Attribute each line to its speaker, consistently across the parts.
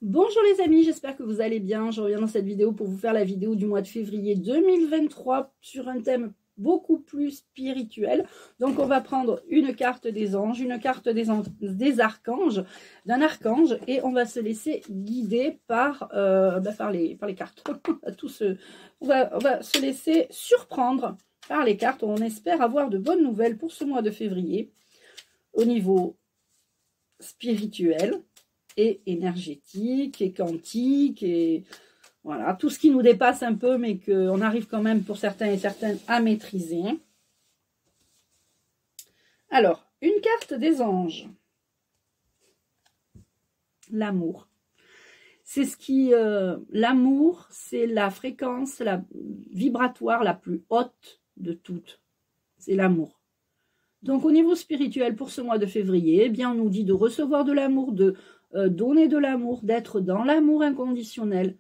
Speaker 1: Bonjour les amis, j'espère que vous allez bien. Je reviens dans cette vidéo pour vous faire la vidéo du mois de février 2023 sur un thème beaucoup plus spirituel. Donc on va prendre une carte des anges, une carte des archanges, d'un archange, et on va se laisser guider par les cartes. on va se laisser surprendre par les cartes. On espère avoir de bonnes nouvelles pour ce mois de février au niveau spirituel et énergétique et quantique et voilà, tout ce qui nous dépasse un peu mais qu'on arrive quand même pour certains et certaines à maîtriser. Alors, une carte des anges. L'amour. C'est ce qui... l'amour, c'est la fréquence vibratoire la plus haute de toutes. C'est l'amour. Donc, au niveau spirituel, pour ce mois de février, eh bien, on nous dit de recevoir de l'amour, de donner de l'amour, d'être dans l'amour inconditionnel,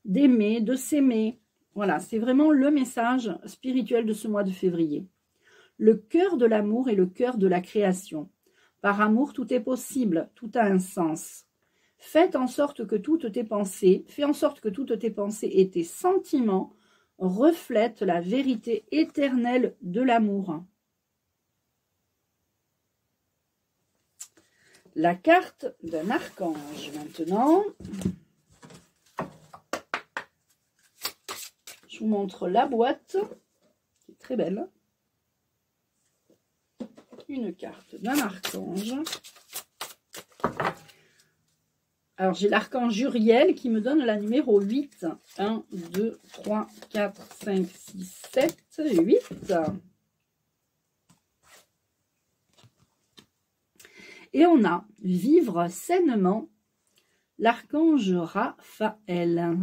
Speaker 1: d'aimer, de s'aimer. Voilà, c'est vraiment le message spirituel de ce mois de février. Le cœur de l'amour est le cœur de la création. Par amour, tout est possible, tout a un sens. Faites en sorte que toutes tes pensées, fais en sorte que toutes tes pensées et tes sentiments reflètent la vérité éternelle de l'amour. La carte d'un archange maintenant. Je vous montre la boîte, qui est très belle. Une carte d'un archange. Alors, j'ai l'archange Uriel qui me donne la numéro 8. 1, 2, 3, 4, 5, 6, 7, 8. Et on a vivre sainement l'archange Raphaël.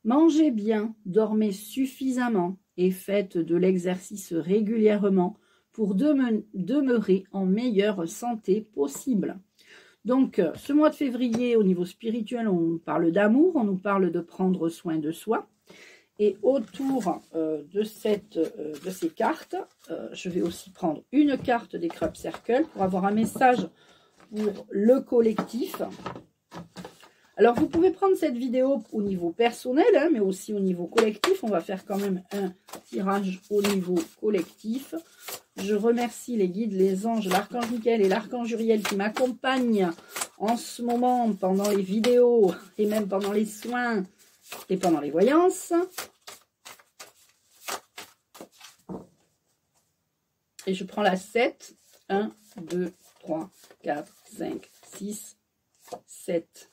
Speaker 1: Mangez bien, dormez suffisamment et faites de l'exercice régulièrement pour demeurer en meilleure santé possible. Donc, ce mois de février, au niveau spirituel, on nous parle d'amour, on nous parle de prendre soin de soi. Et autour de ces cartes, je vais aussi prendre une carte des Crop Circle pour avoir un message pour le collectif. Alors, vous pouvez prendre cette vidéo au niveau personnel, hein, mais aussi au niveau collectif. On va faire quand même un tirage au niveau collectif. Je remercie les guides, les anges, l'archange Michael et l'archange Uriel qui m'accompagnent en ce moment pendant les vidéos et même pendant les soins et pendant les voyances. Et je prends la 7. 1, 2, 3, 4, 5, 6, 7.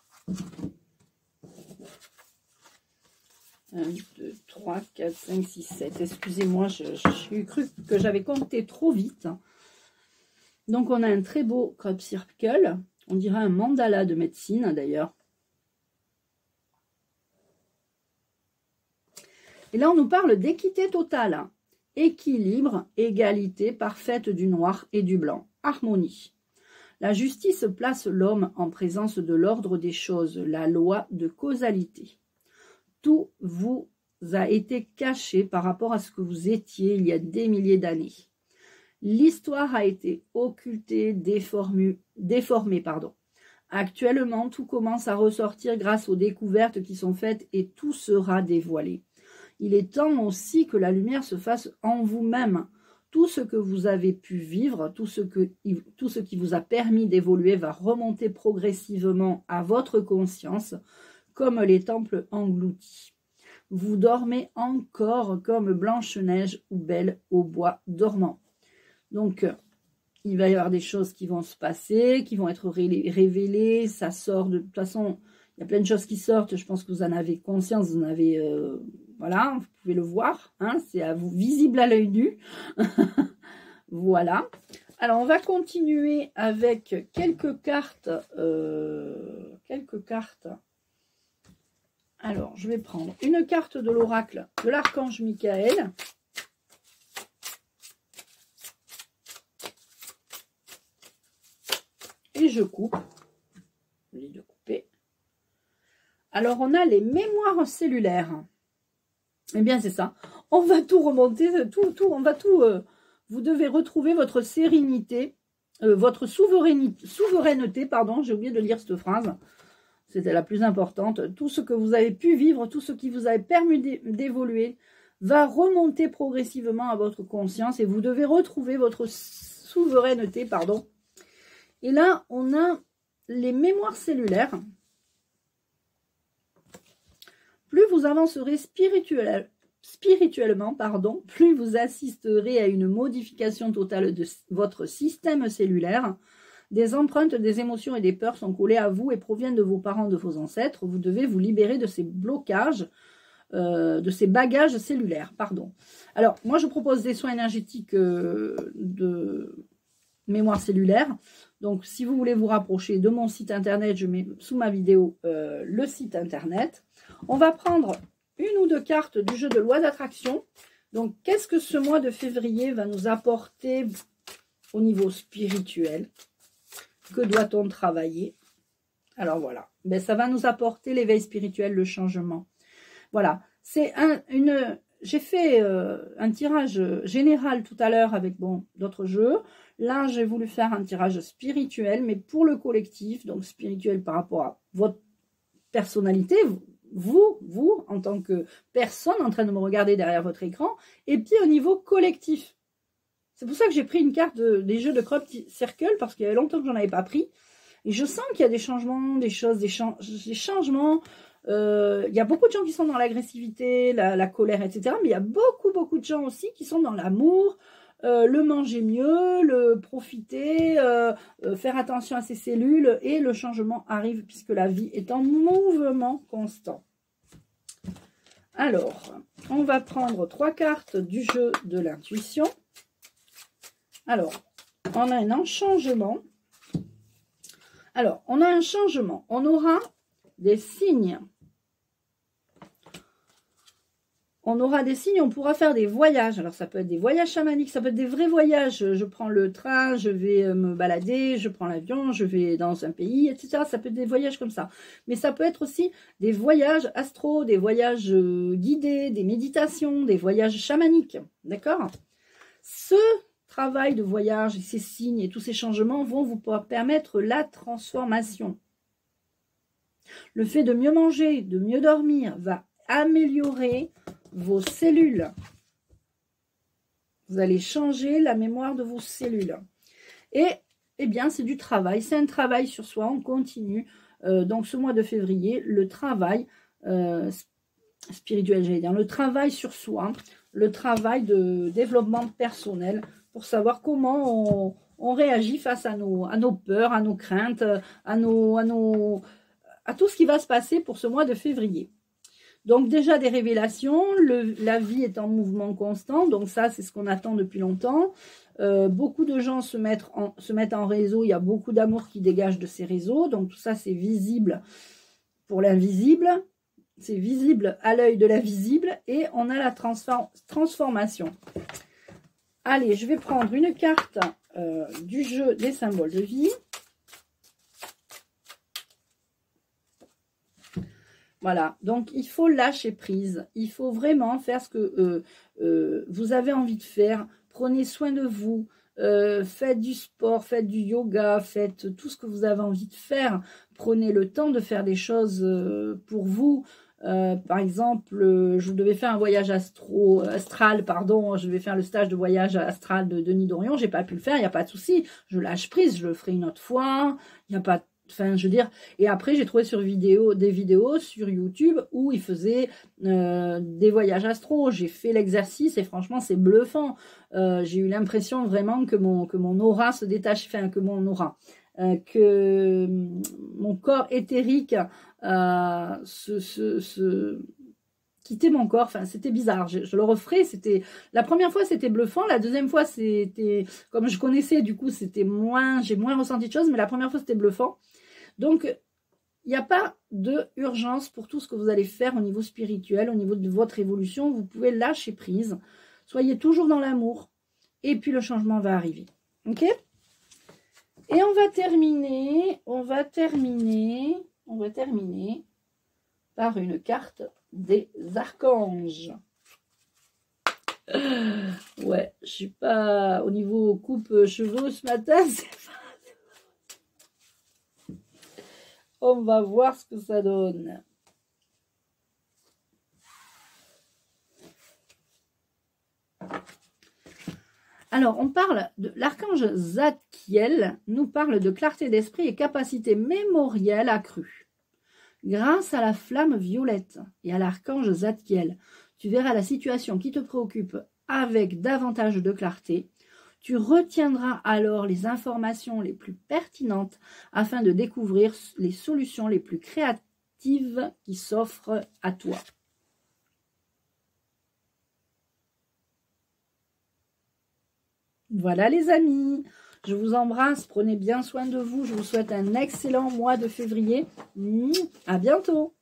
Speaker 1: 1, 2, 3, 4, 5, 6, 7. Excusez-moi, j'ai cru que j'avais compté trop vite. Donc, on a un très beau crop circle. On dirait un mandala de médecine, d'ailleurs. Et là, on nous parle d'équité totale. Équilibre, égalité parfaite du noir et du blanc. Harmonie. La justice place l'homme en présence de l'ordre des choses, la loi de causalité. Tout vous a été caché par rapport à ce que vous étiez il y a des milliers d'années. L'histoire a été occultée, déformée. Actuellement, tout commence à ressortir grâce aux découvertes qui sont faites et tout sera dévoilé. Il est temps aussi que la lumière se fasse en vous-même. Tout ce que vous avez pu vivre, tout ce qui vous a permis d'évoluer va remonter progressivement à votre conscience, comme les temples engloutis. Vous dormez encore comme Blanche-Neige ou Belle au bois dormant. Donc, il va y avoir des choses qui vont se passer, qui vont être révélées. Ça sort de toute façon, il y a plein de choses qui sortent. Je pense que vous en avez conscience, vous en avez... voilà, vous pouvez le voir, hein, c'est à vous visible à l'œil nu. Voilà. Alors, on va continuer avec quelques cartes. Alors, je vais prendre une carte de l'oracle de l'archange Michael. Et je coupe. Je lis de couper. Alors, on a les mémoires cellulaires. Eh bien, c'est ça. On va tout remonter, on va tout... vous devez retrouver votre sérénité votre souveraineté, pardon, j'ai oublié de lire cette phrase, c'était la plus importante. Tout ce que vous avez pu vivre, tout ce qui vous a permis d'évoluer, va remonter progressivement à votre conscience et vous devez retrouver votre souveraineté, pardon. Et là, on a les mémoires cellulaires. Plus vous avancerez spirituellement, pardon, plus vous assisterez à une modification totale de votre système cellulaire. Des empreintes, des émotions et des peurs sont collées à vous et proviennent de vos parents, de vos ancêtres. Vous devez vous libérer de ces blocages, de ces bagages cellulaires, pardon. Alors, moi, je propose des soins énergétiques de mémoire cellulaire. Donc, si vous voulez vous rapprocher de mon site internet, je mets sous ma vidéo le site internet. On va prendre une ou deux cartes du jeu de loi d'attraction. Donc, qu'est-ce que ce mois de février va nous apporter au niveau spirituel? Que doit-on travailler? Alors, voilà. Ben, ça va nous apporter l'éveil spirituel, le changement. Voilà. C'est j'ai fait un tirage général tout à l'heure avec d'autres jeux. Là, j'ai voulu faire un tirage spirituel, mais pour le collectif, donc spirituel par rapport à votre personnalité, vous, en tant que personne en train de me regarder derrière votre écran, et puis au niveau collectif. C'est pour ça que j'ai pris une carte des jeux de Crop Circle, parce qu'il y avait longtemps que j'en avais pas pris. Et je sens qu'il y a des changements, des changements. Il y a beaucoup de gens qui sont dans l'agressivité, la colère, etc. Mais il y a beaucoup de gens aussi qui sont dans l'amour, le manger mieux, le profiter, faire attention à ses cellules. Et le changement arrive puisque la vie est en mouvement constant. Alors, on va prendre 3 cartes du jeu de l'intuition. Alors, on a un changement. Alors, on a un changement. On aura des signes. On aura des signes, on pourra faire des voyages. Alors, ça peut être des voyages chamaniques, ça peut être des vrais voyages. Je prends le train, je vais me balader, je prends l'avion, je vais dans un pays, etc. Ça peut être des voyages comme ça. Mais ça peut être aussi des voyages astro, des voyages guidés, des méditations, des voyages chamaniques. D'accord? Ce travail de voyage, et ces signes et tous ces changements vont vous permettre la transformation. Le fait de mieux manger, de mieux dormir, va améliorer vos cellules. Vous allez changer la mémoire de vos cellules. Et, eh bien, c'est du travail. C'est un travail sur soi. On continue. Donc, ce mois de février, le travail spirituel, j'allais dire, le travail sur soi, le travail de développement personnel pour savoir comment on réagit face à nos peurs, à nos craintes, à tout ce qui va se passer pour ce mois de février. Donc déjà des révélations, la vie est en mouvement constant, donc ça c'est ce qu'on attend depuis longtemps. Beaucoup de gens se mettent en réseau, il y a beaucoup d'amour qui dégage de ces réseaux, donc tout ça c'est visible pour l'invisible, c'est visible à l'œil de l'invisible et on a la transformation. Allez, je vais prendre une carte du jeu des symboles de vie. Voilà, donc il faut lâcher prise, il faut vraiment faire ce que vous avez envie de faire, prenez soin de vous, faites du sport, faites du yoga, faites tout ce que vous avez envie de faire, prenez le temps de faire des choses pour vous. Par exemple, je devais faire un voyage astral, pardon, je vais faire le stage de voyage astral de Denis Dorion, j'ai pas pu le faire, il n'y a pas de souci, je lâche prise, je le ferai une autre fois, il n'y a pas de... Enfin, je veux dire, et après, j'ai trouvé des vidéos sur YouTube où il faisait des voyages astro. J'ai fait l'exercice et franchement, c'est bluffant. J'ai eu l'impression vraiment que mon aura se détache, enfin, que mon corps éthérique quittait mon corps. Enfin, c'était bizarre. Je le referai. La première fois, c'était bluffant. La deuxième fois, c'était, comme je connaissais, du coup, j'ai moins ressenti de choses, mais la première fois, c'était bluffant. Donc, il n'y a pas d'urgence pour tout ce que vous allez faire au niveau spirituel, au niveau de votre évolution. Vous pouvez lâcher prise. Soyez toujours dans l'amour. Et puis, le changement va arriver. OK? Et on va terminer par une carte des archanges. Ouais, je suis pas au niveau coupe cheveux ce matin. On va voir ce que ça donne. Alors, on parle de l'archange Zadkiel, nous parle de clarté d'esprit et capacité mémorielle accrue. Grâce à la flamme violette et à l'archange Zadkiel, tu verras la situation qui te préoccupe avec davantage de clarté. Tu retiendras alors les informations les plus pertinentes afin de découvrir les solutions les plus créatives qui s'offrent à toi. Voilà les amis, je vous embrasse, prenez bien soin de vous, je vous souhaite un excellent mois de février. À bientôt.